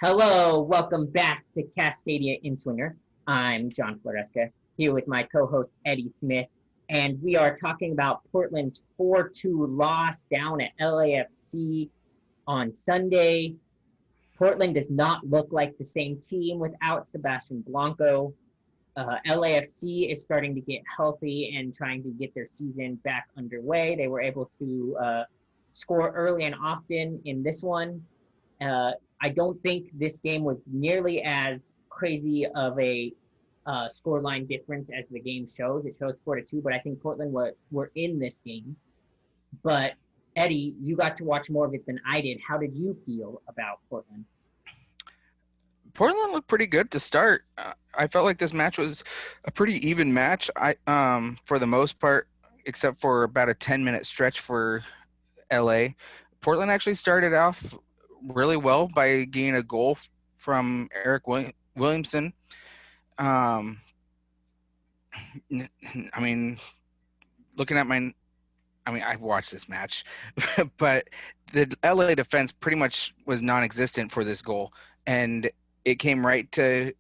Hello, welcome back to Cascadia Inswinger. I'm John Floresca here with my co-host Eddie Smith, and we are talking about Portland's 4-2 loss down at LAFC on Sunday. Portland does not look like the same team without Sebastian Blanco. LAFC is starting to get healthy and trying to get their season back underway. They were able to score early and often in this one. I don't think this game was nearly as crazy of a scoreline difference as the game shows. It shows 4-2, but I think Portland were in this game. But Eddie, you got to watch more of it than I did. How did you feel about Portland? Portland looked pretty good to start. I felt like this match was a pretty even match. For the most part, except for about a 10-minute stretch for LA. Portland actually started off really well by getting a goal from Eric Williamson. I mean, looking at I've watched this match, but the LA defense pretty much was non-existent for this goal, and it came right to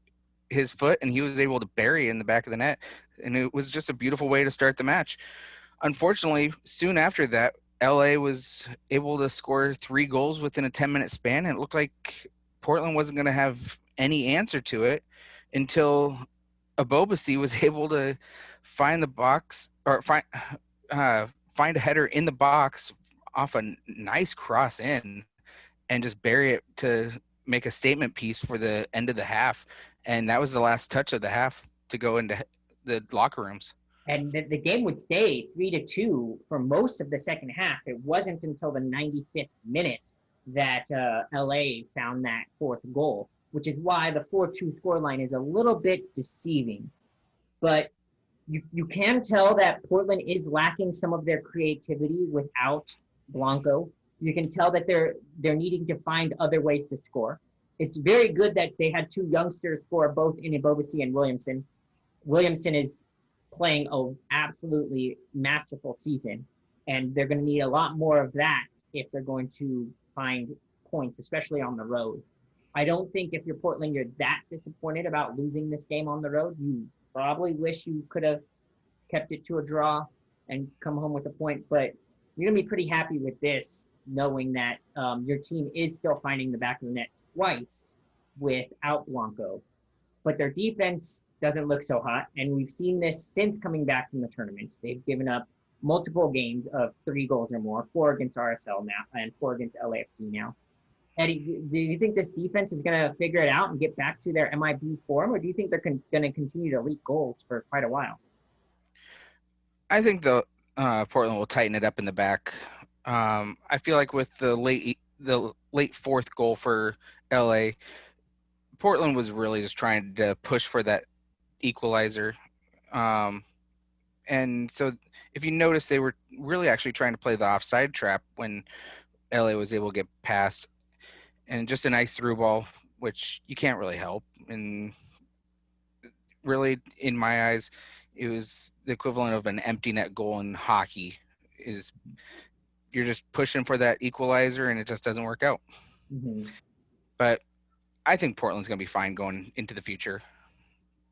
his foot, and he was able to bury it in the back of the net, and it was just a beautiful way to start the match. Unfortunately, soon after that, LA was able to score 3 goals within a 10-minute span, and it looked like Portland wasn't going to have any answer to it until Abobasi was able to find the box or find a header in the box off a nice cross in and just bury it to make a statement piece for the end of the half. And that was the last touch of the half to go into the locker rooms. And the game would stay 3-2 for most of the second half. It wasn't until the 95th minute that LA found that fourth goal, which is why the 4-2 scoreline is a little bit deceiving. But you can tell that Portland is lacking some of their creativity without Blanco. You can tell that they're needing to find other ways to score. It's very good that they had 2 youngsters score, both in Ibobasi and Williamson. Williamson is playing an absolutely masterful season, and they're going to need a lot more of that if they're going to find points, especially on the road. I don't think if you're Portland, you're that disappointed about losing this game on the road. You probably wish you could have kept it to a draw and come home with a point, but you're going to be pretty happy with this, knowing that your team is still finding the back of the net twice without Blanco. But their defense doesn't look so hot, and we've seen this since coming back from the tournament. They've given up multiple games of 3 goals or more, 4 against RSL now and 4 against LAFC now. Eddie, do you think this defense is going to figure it out and get back to their MIB form, or do you think they're going to continue to leak goals for quite a while? I think Portland will tighten it up in the back. I feel like with the late fourth goal for LA, Portland was really just trying to push for that equalizer. And so if you notice, they were really actually trying to play the offside trap when LA was able to get past, and just a nice through ball, which you can't really help. And really, in my eyes, it was the equivalent of an empty net goal in hockey. Is you're just pushing for that equalizer, and it just doesn't work out. Mm-hmm. But I think Portland's going to be fine going into the future.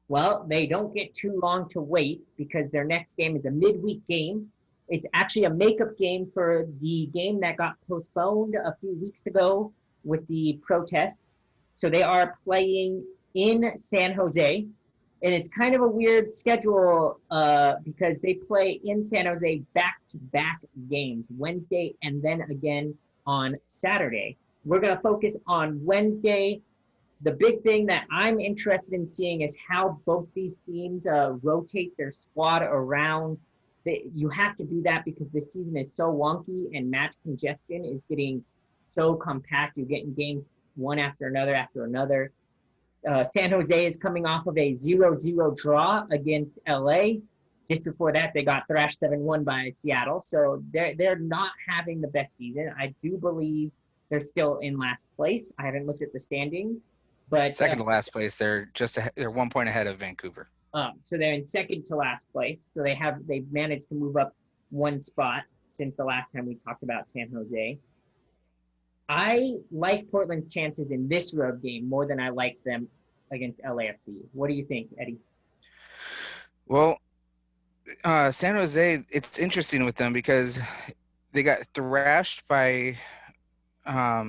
Well, they don't get too long to wait because their next game is a midweek game. It's actually a makeup game for the game that got postponed a few weeks ago with the protests. So they are playing in San Jose. And it's kind of a weird schedule because they play in San Jose back-to-back games, Wednesday and then again on Saturday. We're going to focus on Wednesday. The big thing that I'm interested in seeing is how both these teams rotate their squad around. You have to do that because this season is so wonky and match congestion is getting so compact. You're getting games one after another. San Jose is coming off of a 0-0 draw against LA. Just before that, they got thrashed 7-1 by Seattle. So they're not having the best season. I do believe they're still in last place. I haven't looked at the standings, but second to last place. They're 1 point ahead of Vancouver. So they're in second to last place. So they've managed to move up 1 spot since the last time we talked about San Jose. I like Portland's chances in this road game more than I like them against LAFC. What do you think, Eddie? Well, San Jose, it's interesting with them because they got thrashed by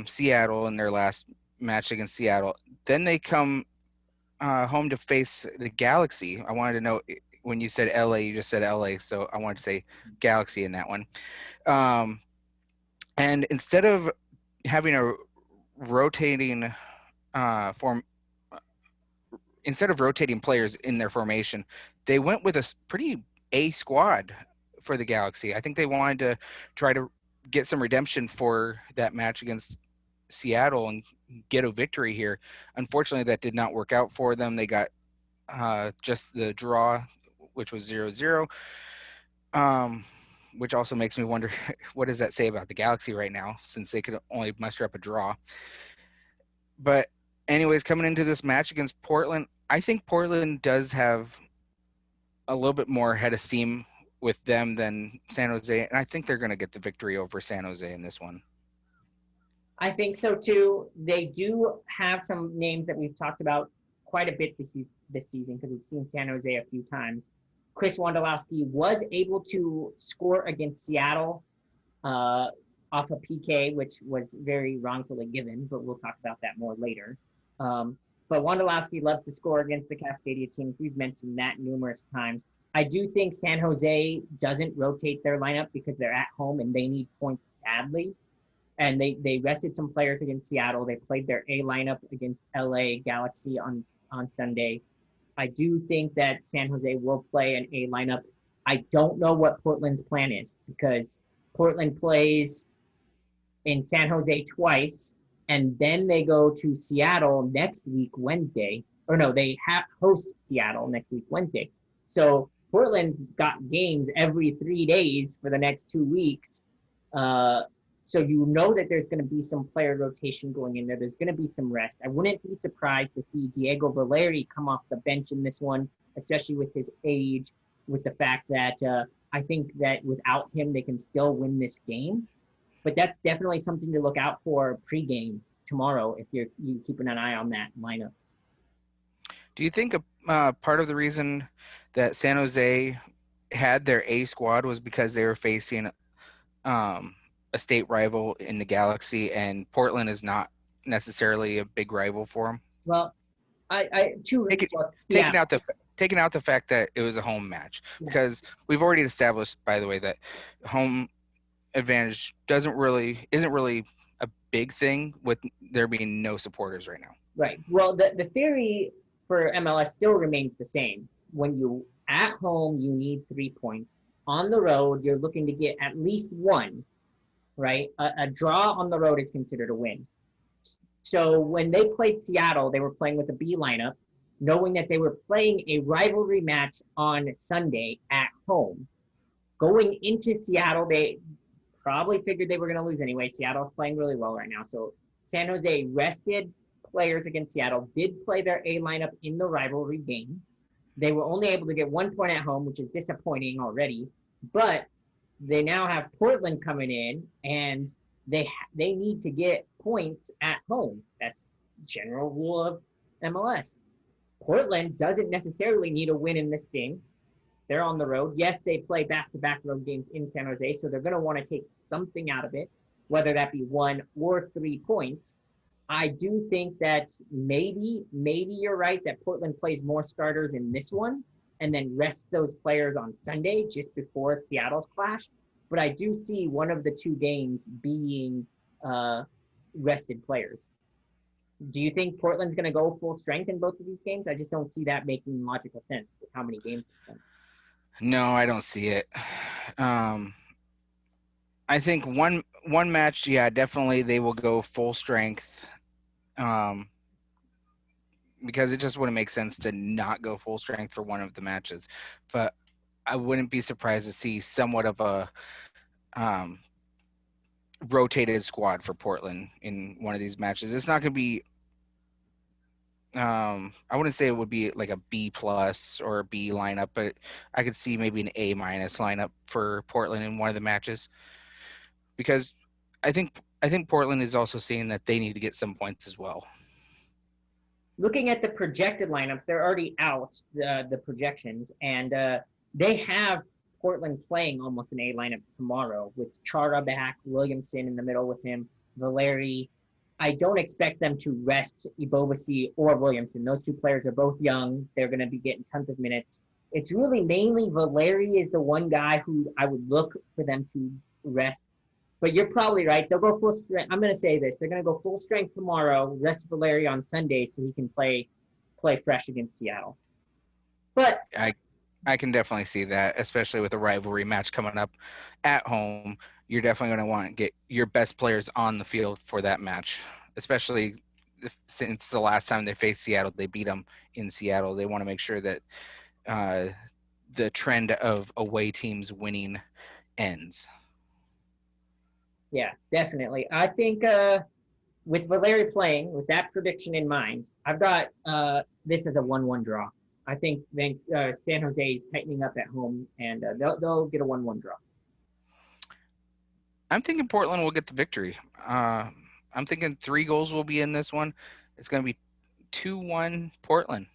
Seattle in their last match against Seattle. Then they come home to face the Galaxy. I wanted to know when you said LA, you just said LA, so I wanted to say Galaxy in that one. Um, and instead of having a rotating form, instead of rotating players in their formation, they went with a pretty A squad for the Galaxy. I think they wanted to try to get some redemption for that match against Seattle and get a victory here. Unfortunately, that did not work out for them. They got just the draw, which was 0-0, which also makes me wonder what does that say about the Galaxy right now, since they could only muster up a draw. But anyways, coming into this match against Portland, I think Portland does have a little bit more head of steam with them than San Jose, and I think they're going to get the victory over San Jose in this one. I think so too. They do have some names that we've talked about quite a bit this season because we've seen San Jose a few times. Chris Wondolowski was able to score against Seattle off a PK, which was very wrongfully given, but we'll talk about that more later. But Wondolowski loves to score against the Cascadia teams. We've mentioned that numerous times. I do think San Jose doesn't rotate their lineup because they're at home and they need points badly. And they rested some players against Seattle. They played their A lineup against LA Galaxy on Sunday. I do think that San Jose will play an A lineup. I don't know what Portland's plan is because Portland plays in San Jose twice, and then they go to Seattle next week, Wednesday. Or no, they host Seattle next week, Wednesday. So Portland's got games every 3 days for the next 2 weeks. So you know that there's going to be some player rotation going in there. There's going to be some rest. I wouldn't be surprised to see Diego Valeri come off the bench in this one, especially with his age, with the fact that I think that without him, they can still win this game. But that's definitely something to look out for pregame tomorrow if you keeping an eye on that lineup. Do you think part of the reason that San Jose had their A squad was because they were facing a state rival in the Galaxy, and Portland is not necessarily a big rival for them? Well, taking out the fact that it was a home match, because we've already established, by the way, that home advantage isn't really a big thing with there being no supporters right now. Right. Well, the theory for MLS still remains the same. When you at home, you need 3 points. On the road, you're looking to get at least one, right? A draw on the road is considered a win. So when they played Seattle, they were playing with a B lineup, knowing that they were playing a rivalry match on Sunday at home. Going into Seattle, they probably figured they were going to lose anyway. Seattle's playing really well right now. So San Jose rested players against Seattle, did play their A lineup in the rivalry game. They were only able to get 1 point at home, which is disappointing already. But they now have Portland coming in, and they need to get points at home. That's general rule of MLS. Portland doesn't necessarily need a win in this game. They're on the road. Yes, they play back-to-back road games in San Jose, so they're going to want to take something out of it, whether that be 1 or 3 points. I do think that maybe you're right that Portland plays more starters in this one and then rests those players on Sunday just before Seattle's clash. But I do see one of the 2 games being rested players. Do you think Portland's going to go full strength in both of these games? I just don't see that making logical sense with how many games they've done. No, I don't see it. I think one match, yeah, definitely they will go full strength, because it just wouldn't make sense to not go full strength for one of the matches. But I wouldn't be surprised to see somewhat of a rotated squad for Portland in one of these matches. It's not going to be I wouldn't say it would be like a B plus or a B lineup, but I could see maybe an A minus lineup for Portland in one of the matches, because I think I think Portland is also seeing that they need to get some points as well. Looking at the projected lineups, they're already out, the projections, and they have Portland playing almost an A lineup tomorrow with Chara back, Williamson in the middle with him, Valeri. I don't expect them to rest Ibovasi or Williamson. Those two players are both young. They're going to be getting tons of minutes. It's really mainly Valeri is the one guy who I would look for them to rest. But you're probably right. They'll go full strength. I'm going to say this. They're going to go full strength tomorrow, rest Valeri on Sunday so he can play fresh against Seattle. But I can definitely see that, especially with a rivalry match coming up at home. You're definitely going to want to get your best players on the field for that match, especially since the last time they faced Seattle, they beat them in Seattle. They want to make sure that the trend of away teams winning ends. Yeah, definitely. I think with Valeri playing, with that prediction in mind, I've got this as a 1-1 draw. I think San Jose is tightening up at home, and they'll get a 1-1 draw. I'm thinking Portland will get the victory. I'm thinking 3 goals will be in this one. It's going to be 2-1 Portland.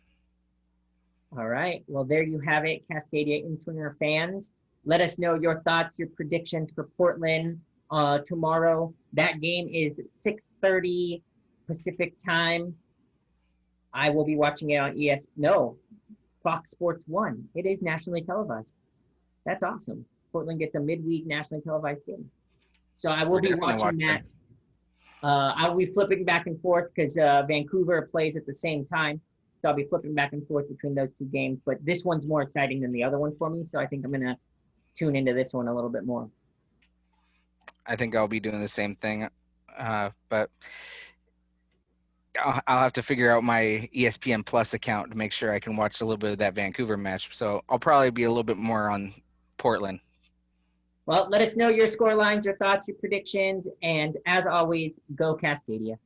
All right. Well, there you have it, Cascadia Inswinger fans. Let us know your thoughts, your predictions for Portland tomorrow. That game is 6:30 Pacific time. I will be watching it on Fox Sports 1. It is nationally televised. That's awesome. Portland gets a midweek nationally televised game. So I will be watching that. I'll be flipping back and forth because Vancouver plays at the same time. So I'll be flipping back and forth between those two games. But this one's more exciting than the other one for me. So I think I'm going to tune into this one a little bit more. I think I'll be doing the same thing. But I'll have to figure out my ESPN Plus account to make sure I can watch a little bit of that Vancouver match. So I'll probably be a little bit more on Portland. Well, let us know your score lines, your thoughts, your predictions, and as always, go Cascadia.